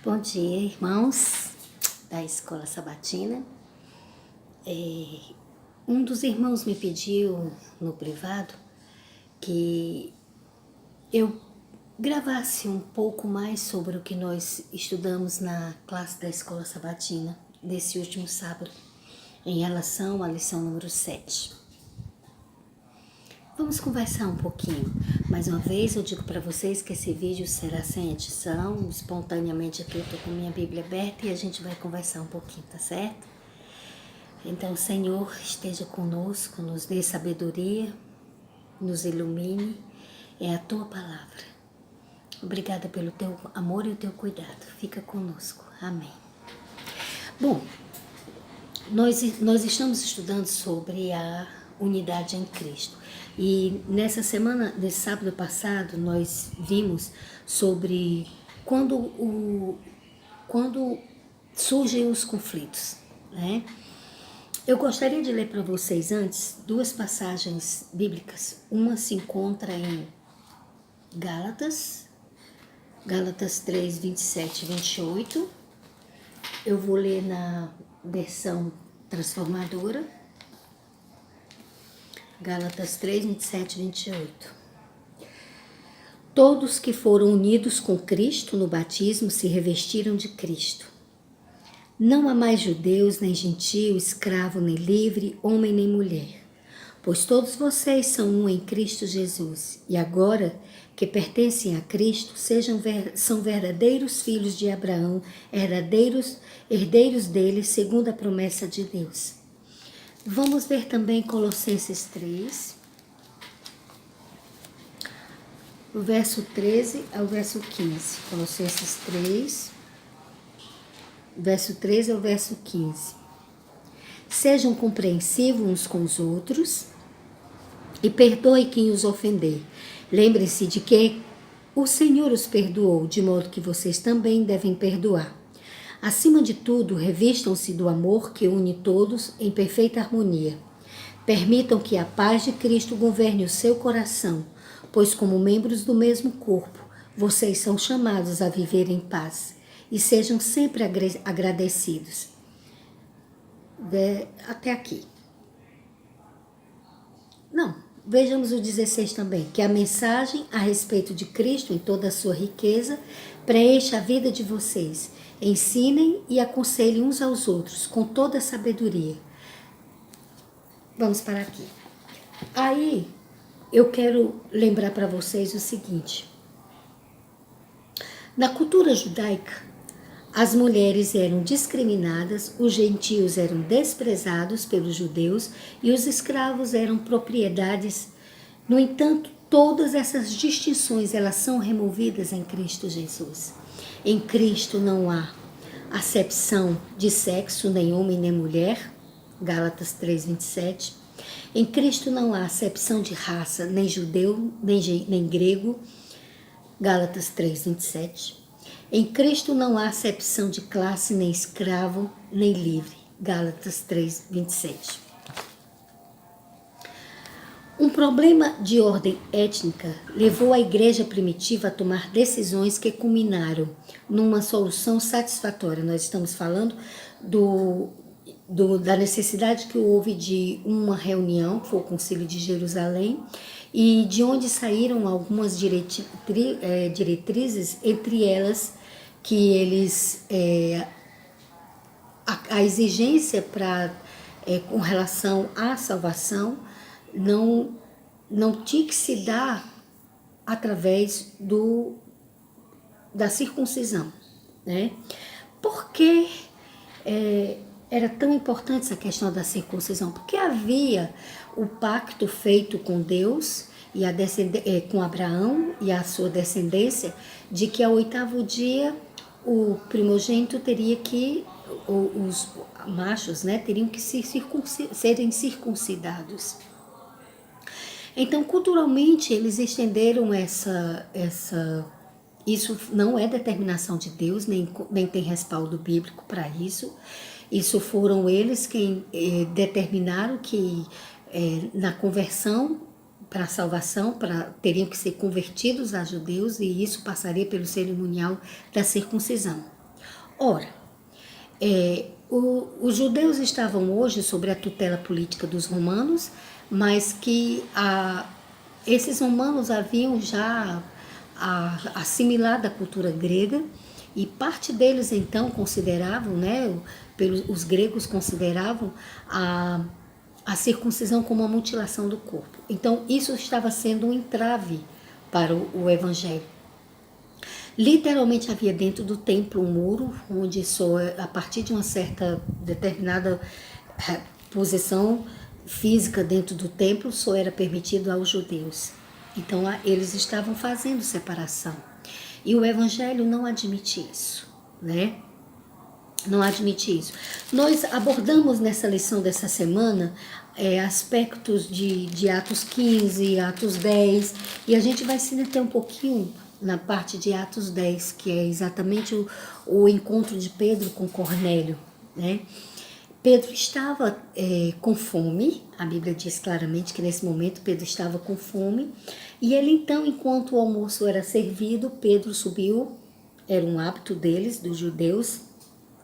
Bom dia, irmãos da Escola Sabatina. Um dos irmãos me pediu no privado que eu gravasse um pouco mais sobre o que nós estudamos na classe da Escola Sabatina desse último sábado, em relação à lição número 7. Vamos conversar um pouquinho. Mais uma vez eu digo para vocês que esse vídeo será sem edição, espontaneamente aqui eu estou com minha Bíblia aberta e a gente vai conversar um pouquinho, tá certo? Então, Senhor, esteja conosco, nos dê sabedoria, nos ilumine, é a Tua palavra. Obrigada pelo Teu amor e o Teu cuidado, fica conosco, amém. Bom, nós estamos estudando sobre a unidade em Cristo. E nessa semana, nesse sábado passado, nós vimos sobre quando surgem os conflitos, né? Eu gostaria de ler para vocês antes duas passagens bíblicas. Uma se encontra em Gálatas 3, 27 e 28. Eu vou ler na versão transformadora. Gálatas 3, 27 e 28. Todos que foram unidos com Cristo no batismo se revestiram de Cristo. Não há mais judeus, nem gentio, escravo, nem livre, homem, nem mulher. Pois todos vocês são um em Cristo Jesus. E agora que pertencem a Cristo, são verdadeiros filhos de Abraão, herdeiros dele, segundo a promessa de Deus. Vamos ver também Colossenses 3, o verso 13 ao verso 15. Colossenses 3, verso 13 ao verso 15. Sejam compreensivos uns com os outros e perdoe quem os ofender. Lembre-se de que o Senhor os perdoou, de modo que vocês também devem perdoar. Acima de tudo, revistam-se do amor que une todos em perfeita harmonia. Permitam que a paz de Cristo governe o seu coração, pois como membros do mesmo corpo, vocês são chamados a viver em paz e sejam sempre agradecidos. Até aqui. Não, vejamos o 16 também, que a mensagem a respeito de Cristo em toda a sua riqueza preencha a vida de vocês. Ensinem e aconselhem uns aos outros com toda a sabedoria. Vamos parar aqui. Aí, eu quero lembrar para vocês o seguinte. Na cultura judaica, as mulheres eram discriminadas, os gentios eram desprezados pelos judeus e os escravos eram propriedades. No entanto, todas essas distinções elas são removidas em Cristo Jesus. Em Cristo não há acepção de sexo, nem homem nem mulher, Gálatas 3, 27. Em Cristo não há acepção de raça, nem judeu, nem grego, Gálatas 3, 27. Em Cristo não há acepção de classe, nem escravo, nem livre, Gálatas 3, 27. Um problema de ordem étnica levou a igreja primitiva a tomar decisões que culminaram numa solução satisfatória. Nós estamos falando da necessidade que houve de uma reunião, que foi o Concílio de Jerusalém, e de onde saíram algumas diretrizes, entre elas que eles a exigência com relação à salvação não tinha que se dar através da circuncisão, né? Por que era tão importante essa questão da circuncisão? Porque havia o pacto feito com Deus e com Abraão e a sua descendência, de que ao 8º dia o primogênito teria que, os machos, né, teriam que serem circuncidados. Então, culturalmente, eles estenderam isso não é determinação de Deus, nem tem respaldo bíblico para isso. Isso foram eles quem determinaram que na conversão para a salvação, teriam que ser convertidos a judeus, e isso passaria pelo cerimonial da circuncisão. Ora, os judeus estavam hoje sob a tutela política dos romanos, mas que esses romanos haviam já assimilado a cultura grega, e parte deles então consideravam, né, os gregos consideravam a circuncisão como uma mutilação do corpo. Então isso estava sendo um entrave para o evangelho. Literalmente havia dentro do templo um muro, onde só a partir de uma certa determinada posição física dentro do templo só era permitido aos judeus. Então eles estavam fazendo separação. E o evangelho não admite isso, né? Não admite isso. Nós abordamos nessa lição dessa semana aspectos de Atos 15, Atos 10, e a gente vai se deter um pouquinho na parte de Atos 10, que é exatamente o encontro de Pedro com Cornélio, né? Pedro estava com fome, a Bíblia diz claramente que nesse momento Pedro estava com fome, e ele então, enquanto o almoço era servido, Pedro subiu, era um hábito deles, dos judeus,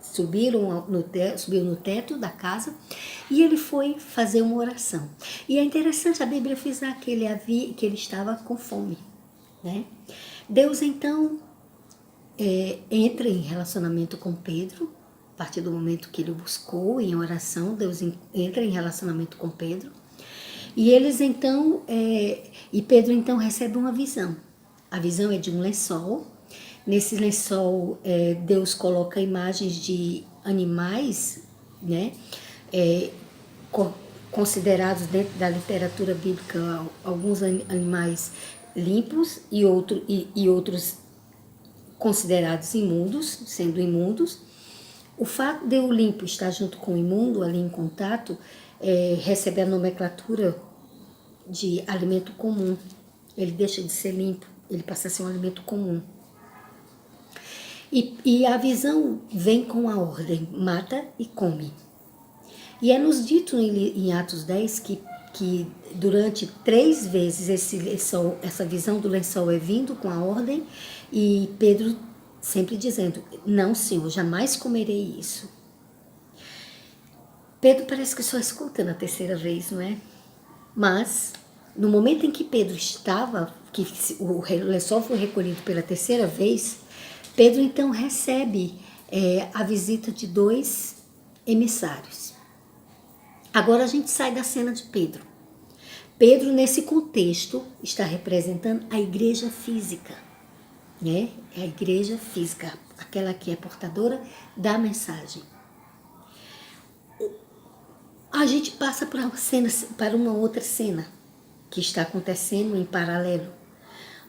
subiu no teto da casa e ele foi fazer uma oração. E é interessante a Bíblia frisar que ele estava com fome, né? Deus então entra em relacionamento com Pedro. A partir do momento que ele buscou em oração, Deus entra em relacionamento com Pedro. E eles então, e Pedro então recebe uma visão. A visão é de um lençol. Nesse lençol, Deus coloca imagens de animais, né? Considerados dentro da literatura bíblica alguns animais limpos e outros considerados imundos, sendo imundos. O fato de o limpo estar junto com o imundo ali em contato recebe a nomenclatura de alimento comum. Ele deixa de ser limpo, ele passa a ser um alimento comum. E a visão vem com a ordem, mata e come. E é nos dito em Atos 10 que durante 3 vezes essa visão do lençol é vindo com a ordem, e Pedro sempre dizendo, não, Senhor, jamais comerei isso. Pedro parece que só escuta na 3ª vez, não é? Mas, no momento em que Pedro estava, que o lençol foi recolhido pela 3ª vez, Pedro então recebe a visita de 2 emissários. Agora a gente sai da cena de Pedro. Pedro, nesse contexto, está representando a igreja física, né? É a igreja física, aquela que é portadora da mensagem. A gente passa para uma outra cena que está acontecendo em paralelo.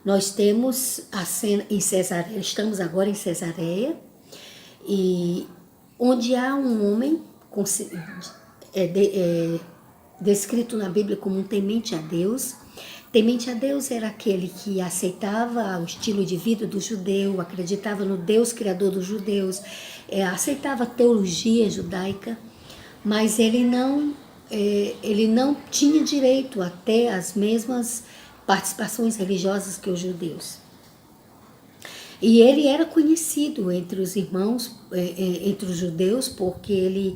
Nós temos a cena em Cesareia, estamos agora em Cesareia, e onde há um homem descrito na Bíblia como um temente a Deus. Temente a Deus era aquele que aceitava o estilo de vida do judeu, acreditava no Deus criador dos judeus, aceitava a teologia judaica, mas ele não tinha direito a ter as mesmas participações religiosas que os judeus. E ele era conhecido entre os irmãos, entre os judeus, porque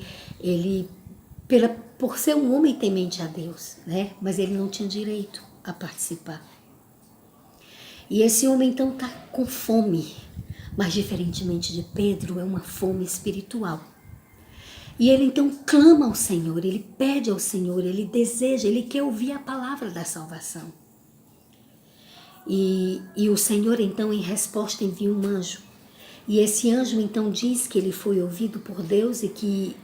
por ser um homem temente a Deus, né? Mas ele não tinha direito a participar. E esse homem então está com fome, mas diferentemente de Pedro, é uma fome espiritual. E ele então clama ao Senhor, ele pede ao Senhor, ele deseja, ele quer ouvir a palavra da salvação. E o Senhor então em resposta envia um anjo. E esse anjo então diz que ele foi ouvido por Deus e que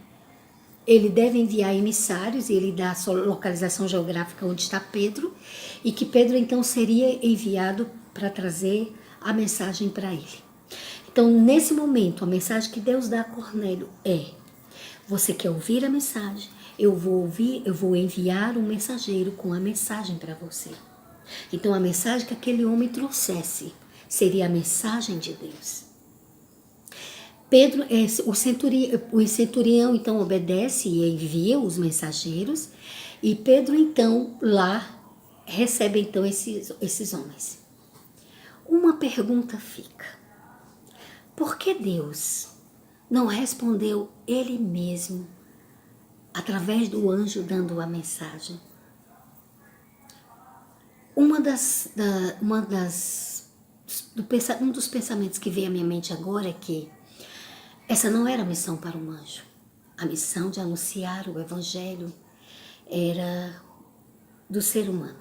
ele deve enviar emissários, e ele dá a sua localização geográfica onde está Pedro, e que Pedro então seria enviado para trazer a mensagem para ele. Então, nesse momento, a mensagem que Deus dá a Cornélio você quer ouvir a mensagem? Eu vou enviar um mensageiro com a mensagem para você. Então, a mensagem que aquele homem trouxesse seria a mensagem de Deus. Pedro, o centurião então obedece e envia os mensageiros, e Pedro então lá recebe então esses homens. Uma pergunta fica: por que Deus não respondeu ele mesmo, através do anjo dando a mensagem? Um dos pensamentos que veio à minha mente agora é que essa não era a missão para um anjo. A missão de anunciar o evangelho era do ser humano.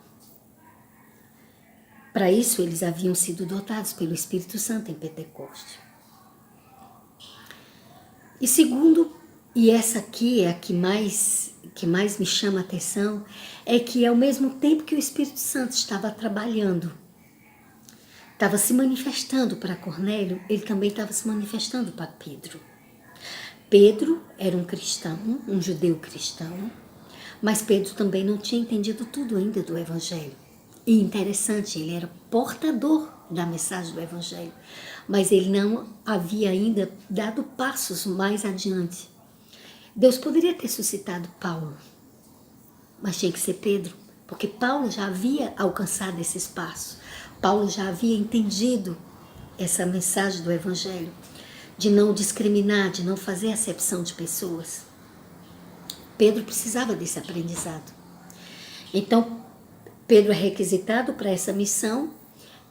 Para isso, eles haviam sido dotados pelo Espírito Santo em Pentecoste. E segundo, e essa aqui é a que mais me chama a atenção, é que ao mesmo tempo que o Espírito Santo estava trabalhando, estava se manifestando para Cornélio, ele também estava se manifestando para Pedro. Pedro era um cristão, um judeu cristão, mas Pedro também não tinha entendido tudo ainda do Evangelho. E interessante, ele era portador da mensagem do Evangelho, mas ele não havia ainda dado passos mais adiante. Deus poderia ter suscitado Paulo, mas tinha que ser Pedro, porque Paulo já havia alcançado esse espaço. Paulo já havia entendido essa mensagem do Evangelho, de não discriminar, de não fazer acepção de pessoas. Pedro precisava desse aprendizado. Então, Pedro é requisitado para essa missão.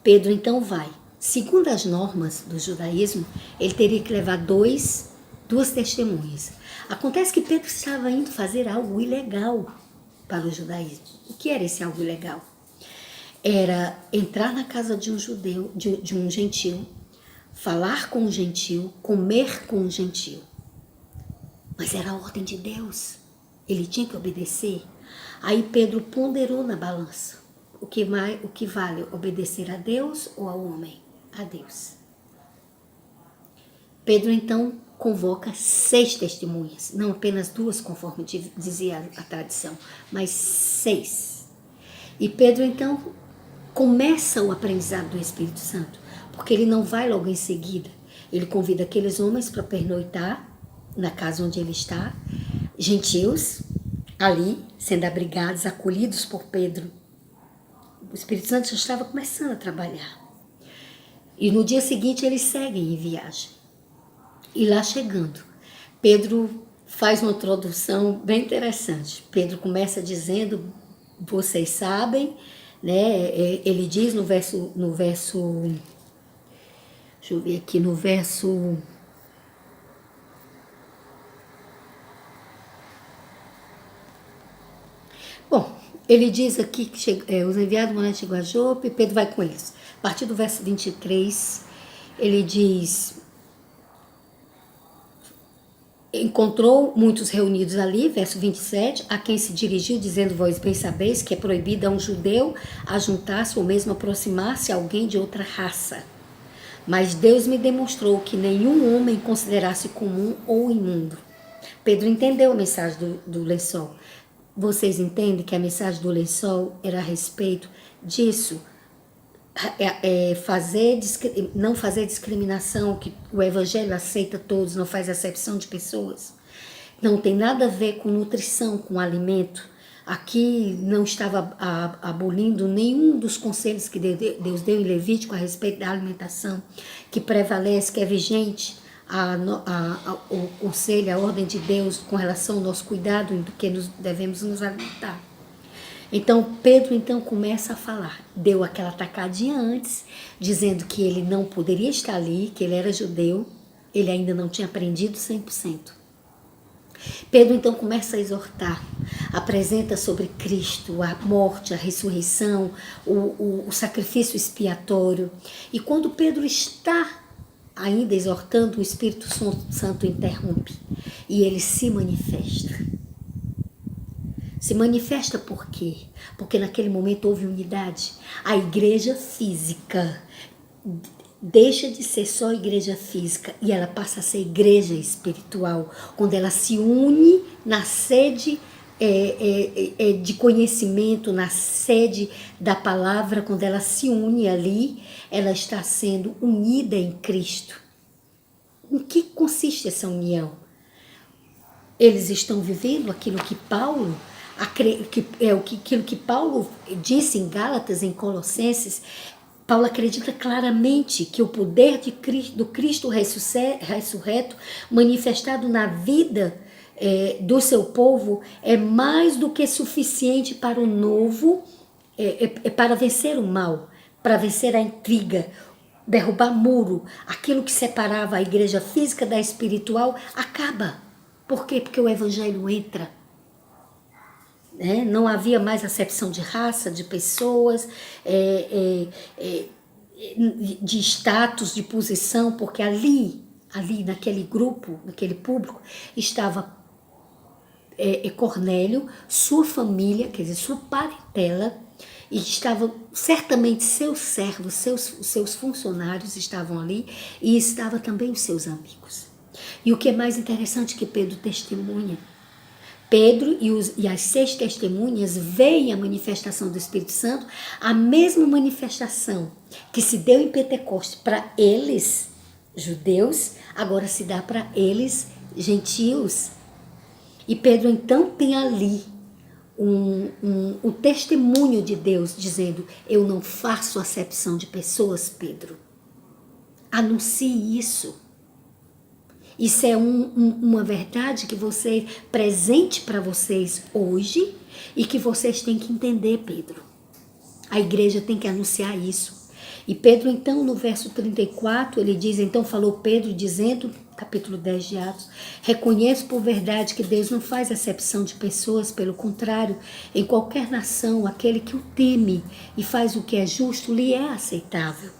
Pedro então vai. Segundo as normas do judaísmo, ele teria que levar duas testemunhas. Acontece que Pedro estava indo fazer algo ilegal para o judaísmo. O que era esse algo ilegal? Era entrar na casa de um judeu, de um gentil, falar com um gentil, comer com um gentil. Mas era a ordem de Deus. Ele tinha que obedecer. Aí Pedro ponderou na balança. O que vale, obedecer a Deus ou ao homem? A Deus. Pedro então convoca 6 testemunhas, não apenas 2, conforme dizia a tradição, mas 6. E Pedro então começa o aprendizado do Espírito Santo, porque ele não vai logo em seguida. Ele convida aqueles homens para pernoitar na casa onde ele está, gentios, ali, sendo abrigados, acolhidos por Pedro. O Espírito Santo já estava começando a trabalhar. E no dia seguinte eles seguem em viagem. E lá chegando, Pedro faz uma introdução bem interessante. Pedro começa dizendo, vocês sabem, né? Ele diz no verso, deixa eu ver aqui, no verso... Bom, ele diz aqui que os enviados morados chegou a Jope, Pedro vai com eles. A partir do verso 23, ele diz... Encontrou muitos reunidos ali, verso 27, a quem se dirigiu, dizendo, vós bem sabeis que é proibido a um judeu ajuntar-se ou mesmo aproximar-se a alguém de outra raça. Mas Deus me demonstrou que nenhum homem considerasse comum ou imundo. Pedro entendeu a mensagem do lençol. Vocês entendem que a mensagem do lençol era a respeito disso? Não fazer discriminação, que o evangelho aceita todos, não faz acepção de pessoas. Não tem nada a ver com nutrição, com alimento. Aqui não estava abolindo nenhum dos conselhos que Deus deu em Levítico a respeito da alimentação, que prevalece, que é vigente, o conselho, a ordem de Deus com relação ao nosso cuidado do que devemos nos alimentar. Então, Pedro começa a falar, deu aquela tacadinha antes, dizendo que ele não poderia estar ali, que ele era judeu, ele ainda não tinha aprendido 100%. Pedro então começa a exortar, apresenta sobre Cristo, a morte, a ressurreição, o sacrifício expiatório. E quando Pedro está ainda exortando, o Espírito Santo interrompe e ele se manifesta. Se manifesta por quê? Porque naquele momento houve unidade. A igreja física deixa de ser só igreja física e ela passa a ser igreja espiritual, quando ela se une na sede de conhecimento, na sede da palavra, quando ela se une ali, ela está sendo unida em Cristo. Em que consiste essa união? Eles estão vivendo aquilo que Paulo... aquilo que Paulo disse em Gálatas, em Colossenses, Paulo acredita claramente que o poder do Cristo ressurreto, manifestado na vida do seu povo, é mais do que suficiente para o novo, para vencer o mal, para vencer a intriga, derrubar muro. Aquilo que separava a igreja física da espiritual acaba. Por quê? Porque o evangelho entra. Não havia mais acepção de raça, de pessoas, de status, de posição, porque ali naquele grupo, naquele público, estava Cornélio, sua família, quer dizer, sua parentela, e estavam certamente seus servos, seus funcionários estavam ali, e estava também os seus amigos. E o que é mais interessante que Pedro testemunha, Pedro e as 6 testemunhas veem a manifestação do Espírito Santo, a mesma manifestação que se deu em Pentecostes para eles, judeus, agora se dá para eles, gentios. E Pedro então tem ali um testemunho de Deus dizendo: eu não faço acepção de pessoas, Pedro. Anuncie isso. Isso é uma verdade que você presente para vocês hoje e que vocês têm que entender, Pedro. A igreja tem que anunciar isso. E Pedro, então, no verso 34, ele diz: então falou Pedro dizendo, capítulo 10 de Atos, reconheço por verdade que Deus não faz acepção de pessoas, pelo contrário, em qualquer nação, aquele que o teme e faz o que é justo, lhe é aceitável.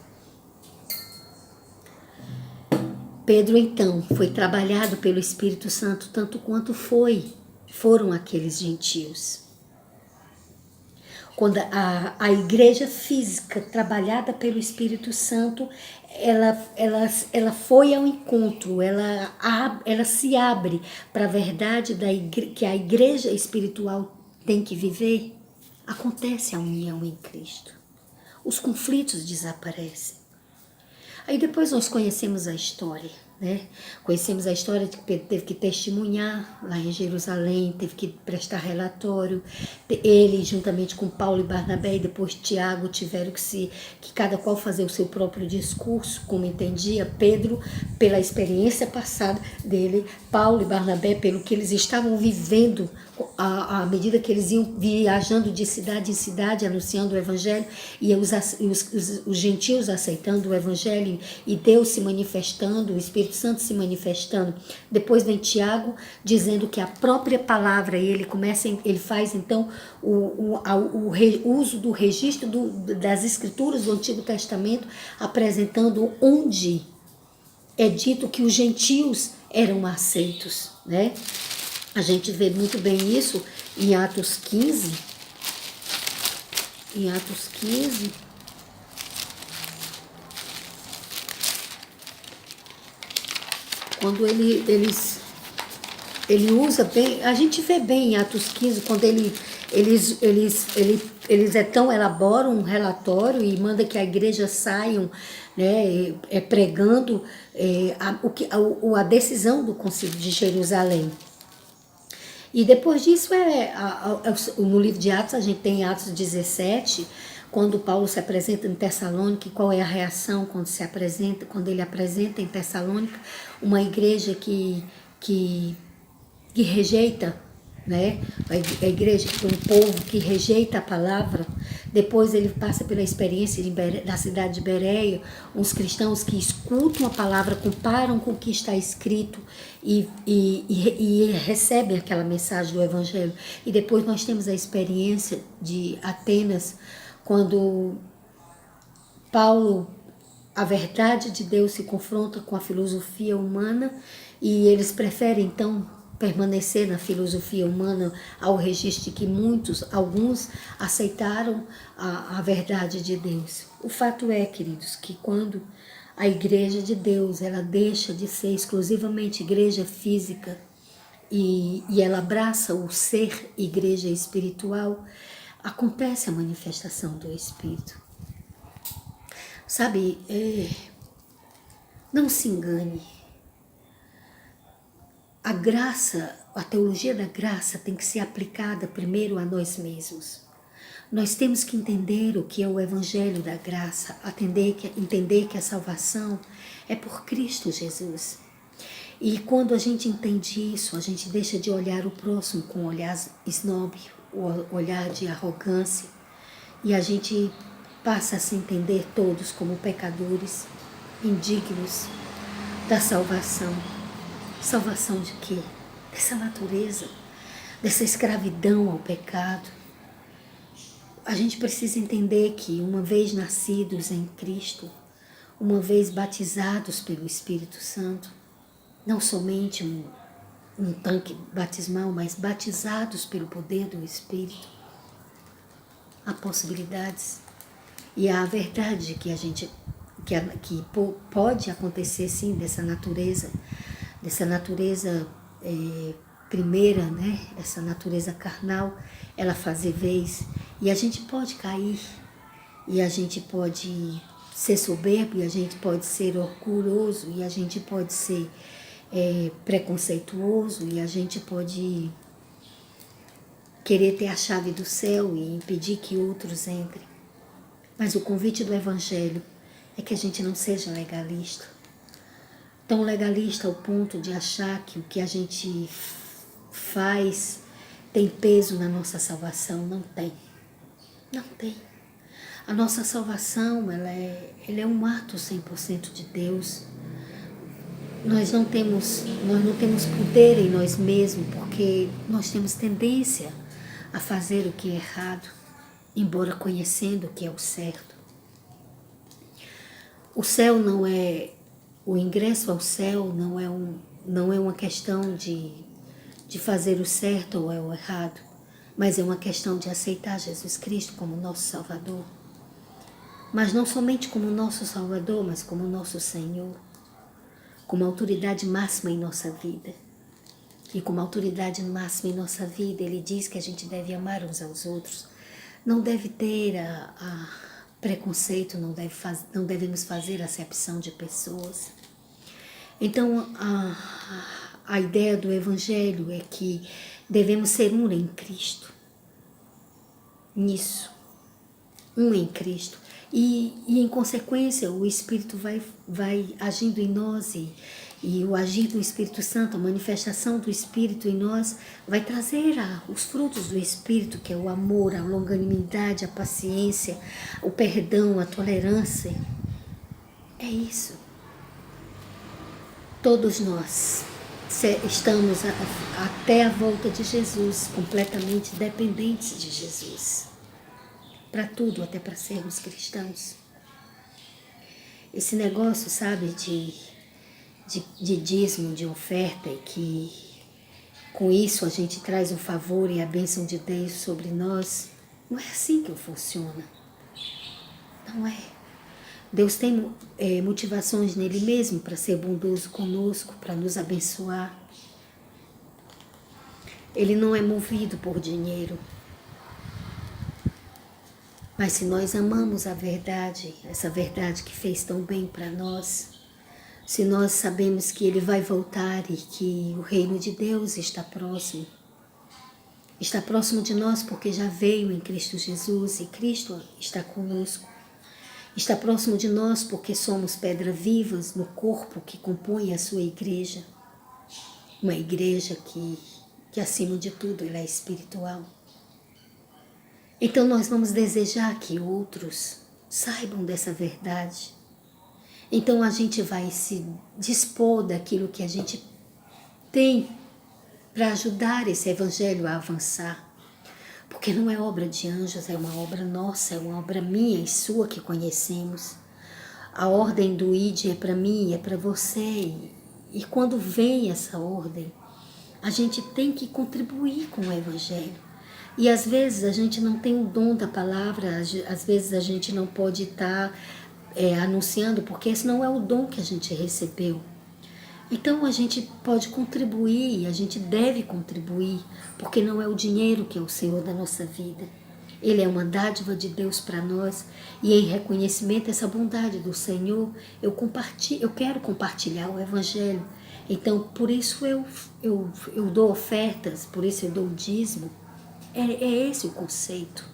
Pedro, então, foi trabalhado pelo Espírito Santo tanto quanto foram aqueles gentios. Quando a igreja física trabalhada pelo Espírito Santo, ela foi ao encontro, ela se abre para a verdade que a igreja espiritual tem que viver, acontece a união em Cristo. Os conflitos desaparecem. Aí depois nós conhecemos a história, Conhecemos a história de que Pedro teve que testemunhar lá em Jerusalém, teve que prestar relatório. Ele, juntamente com Paulo e Barnabé, e depois Tiago, tiveram que cada qual fazer o seu próprio discurso, como entendia. Pedro, pela experiência passada dele, Paulo e Barnabé, pelo que eles estavam vivendo à medida que eles iam viajando de cidade em cidade, anunciando o evangelho, e os gentios aceitando o evangelho, e Deus se manifestando, o Espírito Santo se manifestando. Depois vem Tiago dizendo que a própria palavra, e ele faz então o uso do registro das escrituras do Antigo Testamento, apresentando onde é dito que os gentios eram aceitos, A gente vê muito bem isso em Atos 15. Em Atos 15. Quando ele usa bem, a gente vê bem em Atos 15, quando eles então elaboram um relatório e manda que a igreja saiam, pregando a decisão do Concílio de Jerusalém. E depois disso, no livro de Atos, a gente tem Atos 17, quando Paulo se apresenta em Tessalônica, qual é a reação quando ele apresenta em Tessalônica uma igreja que rejeita, a igreja, um povo que rejeita a palavra. Depois ele passa pela experiência da cidade de Bereia, uns cristãos que escutam a palavra, comparam com o que está escrito e recebem aquela mensagem do evangelho. E depois nós temos a experiência de Atenas, quando Paulo, a verdade de Deus se confronta com a filosofia humana, e eles preferem então permanecer na filosofia humana, ao registro de que alguns aceitaram a verdade de Deus. O fato é, queridos, que quando a igreja de Deus, ela deixa de ser exclusivamente igreja física e ela abraça o ser igreja espiritual, acontece a manifestação do Espírito. Sabe, não se engane. A graça, a teologia da graça tem que ser aplicada primeiro a nós mesmos. Nós temos que entender o que é o Evangelho da Graça, entender que a salvação é por Cristo Jesus. E quando a gente entende isso, a gente deixa de olhar o próximo com um olhar snob, o olhar de arrogância, e a gente passa a se entender todos como pecadores, indignos da salvação. Salvação de quê? Dessa natureza, dessa escravidão ao pecado. A gente precisa entender que uma vez nascidos em Cristo, uma vez batizados pelo Espírito Santo, não somente um tanque batismal, mas batizados pelo poder do Espírito, há possibilidades e há a verdade que pode acontecer sim dessa natureza primeira, né? Essa natureza carnal, ela fazer vez, e a gente pode cair, e a gente pode ser soberbo, e a gente pode ser orgulhoso, e a gente pode ser preconceituoso, e a gente pode querer ter a chave do céu e impedir que outros entrem. Mas o convite do Evangelho é que a gente não seja legalista. Tão legalista ao ponto de achar que o que a gente faz tem peso na nossa salvação. Não tem. Não tem. A nossa salvação, ela é um ato 100% de Deus. Nós não temos poder em nós mesmos, porque nós temos tendência a fazer o que é errado, embora conhecendo o que é o certo. O céu não é... O ingresso ao céu não é uma questão de fazer o certo ou é o errado, mas é uma questão de aceitar Jesus Cristo como nosso Salvador. Mas não somente como nosso Salvador, mas como nosso Senhor, como autoridade máxima em nossa vida. E como autoridade máxima em nossa vida, Ele diz que a gente deve amar uns aos outros. Não deve ter preconceito, não devemos fazer acepção de pessoas. Então, a ideia do Evangelho é que devemos ser um em Cristo. Nisso. Um em Cristo. E em consequência, o Espírito vai agindo em nós e o agir do Espírito Santo, a manifestação do Espírito em nós, vai trazer os frutos do Espírito, que é o amor, a longanimidade, a paciência, o perdão, a tolerância. É isso. Todos nós estamos até a volta de Jesus, completamente dependentes de Jesus. Para tudo, até para sermos cristãos. Esse negócio, sabe, de dízimo, de oferta, e que com isso a gente traz o favor e a bênção de Deus sobre nós, não é assim que funciona. Não é. Deus tem motivações nele mesmo para ser bondoso conosco, para nos abençoar. Ele não é movido por dinheiro. Mas se nós amamos a verdade, essa verdade que fez tão bem para nós, se nós sabemos que Ele vai voltar e que o reino de Deus está próximo de nós porque já veio em Cristo Jesus e Cristo está conosco. Está próximo de nós porque somos pedras vivas no corpo que compõe a sua igreja. Uma igreja que acima de tudo ela é espiritual. Então nós vamos desejar que outros saibam dessa verdade. Então a gente vai se dispor daquilo que a gente tem para ajudar esse evangelho a avançar. Porque não é obra de anjos, é uma obra nossa, é uma obra minha e sua que conhecemos. A ordem do ID é para mim, é para você. E quando vem essa ordem, a gente tem que contribuir com o evangelho. E às vezes a gente não tem o dom da palavra, às vezes a gente não pode estar anunciando, porque esse não é o dom que a gente recebeu. Então a gente pode contribuir, a gente deve contribuir, porque não é o dinheiro que é o Senhor da nossa vida. Ele é uma dádiva de Deus para nós, e em reconhecimento a essa bondade do Senhor, eu quero compartilhar o Evangelho. Então por isso eu dou ofertas, por isso eu dou o dízimo. É esse o conceito.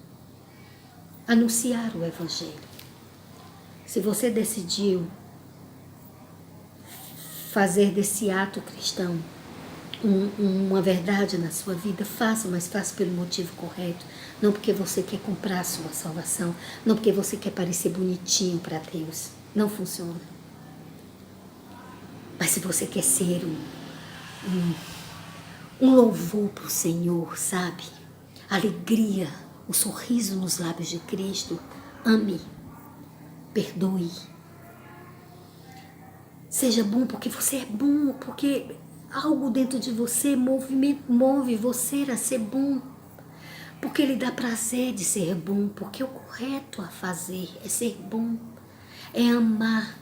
anunciar o Evangelho. Se você decidiu fazer desse ato cristão uma verdade na sua vida, faça, mas faça pelo motivo correto. Não porque você quer comprar a sua salvação, não porque você quer parecer bonitinho para Deus. Não funciona. Mas se você quer ser um louvor para o Senhor, sabe? Alegria, o sorriso nos lábios de Cristo. Ame, perdoe. Seja bom porque você é bom, porque algo dentro de você move você a ser bom. Porque Ele dá prazer de ser bom, porque o correto a fazer é ser bom, é amar.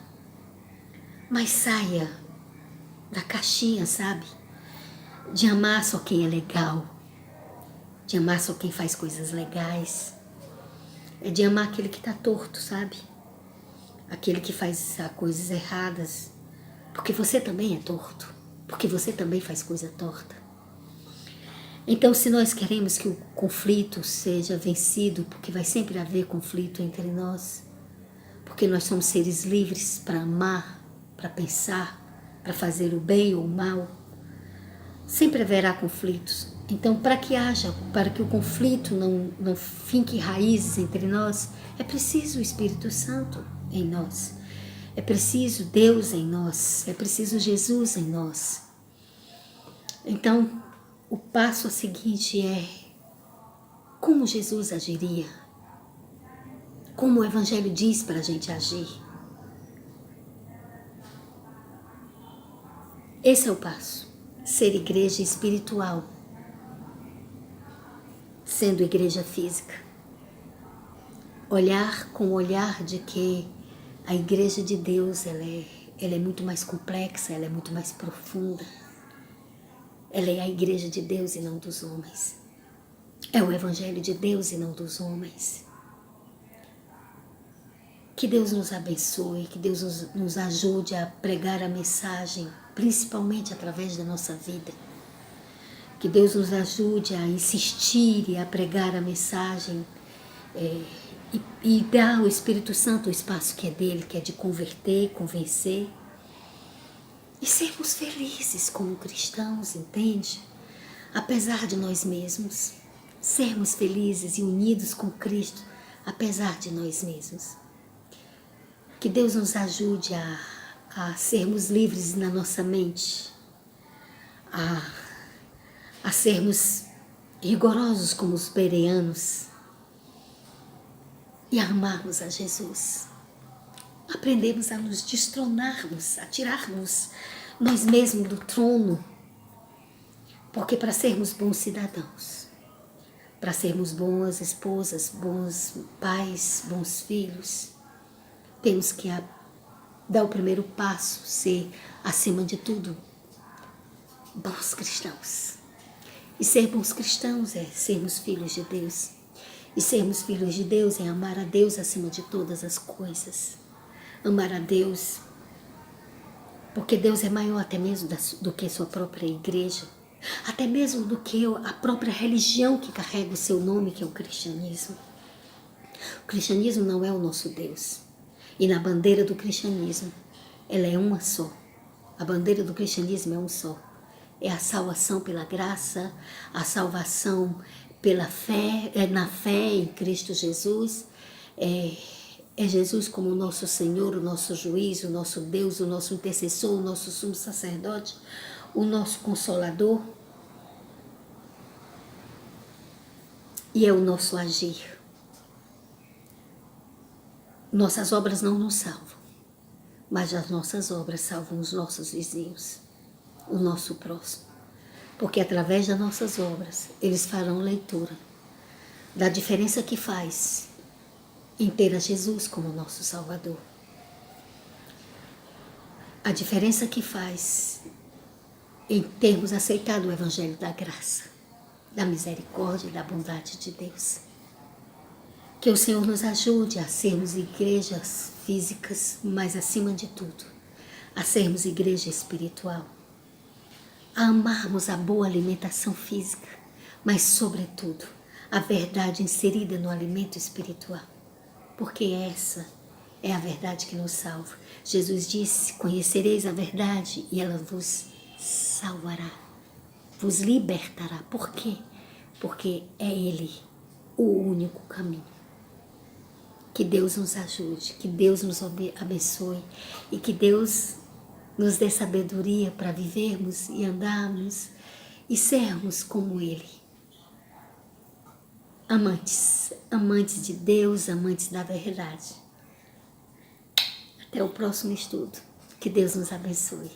Mas saia da caixinha, sabe? De amar só quem é legal, de amar só quem faz coisas legais. É de amar aquele que está torto, sabe? Aquele que faz coisas erradas. Porque você também é torto. Porque você também faz coisa torta. Então, se nós queremos que o conflito seja vencido, porque vai sempre haver conflito entre nós, porque nós somos seres livres para amar, para pensar, para fazer o bem ou o mal, sempre haverá conflitos. Então, para que o conflito não finque raízes entre nós, é preciso o Espírito Santo em nós. É preciso Deus em nós. É preciso Jesus em nós. Então, o passo seguinte é como Jesus agiria. Como o Evangelho diz para a gente agir. Esse é o passo. Ser igreja espiritual, sendo igreja física. Olhar com o olhar de que a igreja de Deus ela é muito mais complexa, ela é muito mais profunda. Ela é a igreja de Deus e não dos homens. É o Evangelho de Deus e não dos homens. Que Deus nos abençoe, que Deus nos ajude a pregar a mensagem, principalmente através da nossa vida. Que Deus nos ajude a insistir e a pregar a mensagem e dar ao Espírito Santo o espaço que é dele, que é de converter, convencer. E sermos felizes como cristãos, entende? Apesar de nós mesmos. Sermos felizes e unidos com Cristo, apesar de nós mesmos. Que Deus nos ajude a sermos livres na nossa mente, a sermos rigorosos como os bereanos e a amarmos a Jesus. Aprendemos a nos destronarmos, a tirarmos nós mesmos do trono, porque para sermos bons cidadãos, para sermos boas esposas, bons pais, bons filhos, temos que dar o primeiro passo, ser, acima de tudo, bons cristãos. E ser bons cristãos é sermos filhos de Deus. E sermos filhos de Deus é amar a Deus acima de todas as coisas. Amar a Deus, porque Deus é maior até mesmo do que sua própria igreja, até mesmo do que a própria religião que carrega o seu nome, que é o cristianismo. O cristianismo não é o nosso Deus. E na bandeira do cristianismo, ela é uma só. A bandeira do cristianismo é um só. É a salvação pela graça, a salvação pela fé, na fé em Cristo Jesus. É Jesus como o nosso Senhor, o nosso juiz, o nosso Deus, o nosso intercessor, o nosso sumo sacerdote, o nosso consolador. E é o nosso agir. Nossas obras não nos salvam, mas as nossas obras salvam os nossos vizinhos, o nosso próximo. Porque através das nossas obras, eles farão leitura da diferença que faz em ter a Jesus como nosso Salvador. A diferença que faz em termos aceitado o Evangelho da graça, da misericórdia e da bondade de Deus. Que o Senhor nos ajude a sermos igrejas físicas, mas acima de tudo, a sermos igreja espiritual. A amarmos a boa alimentação física, mas sobretudo, a verdade inserida no alimento espiritual, porque essa é a verdade que nos salva. Jesus disse: conhecereis a verdade e ela vos salvará, vos libertará. Por quê? Porque é Ele o único caminho. Que Deus nos ajude, que Deus nos abençoe e que Deus nos dê sabedoria para vivermos e andarmos e sermos como Ele. Amantes, amantes de Deus, amantes da verdade. Até o próximo estudo. Que Deus nos abençoe.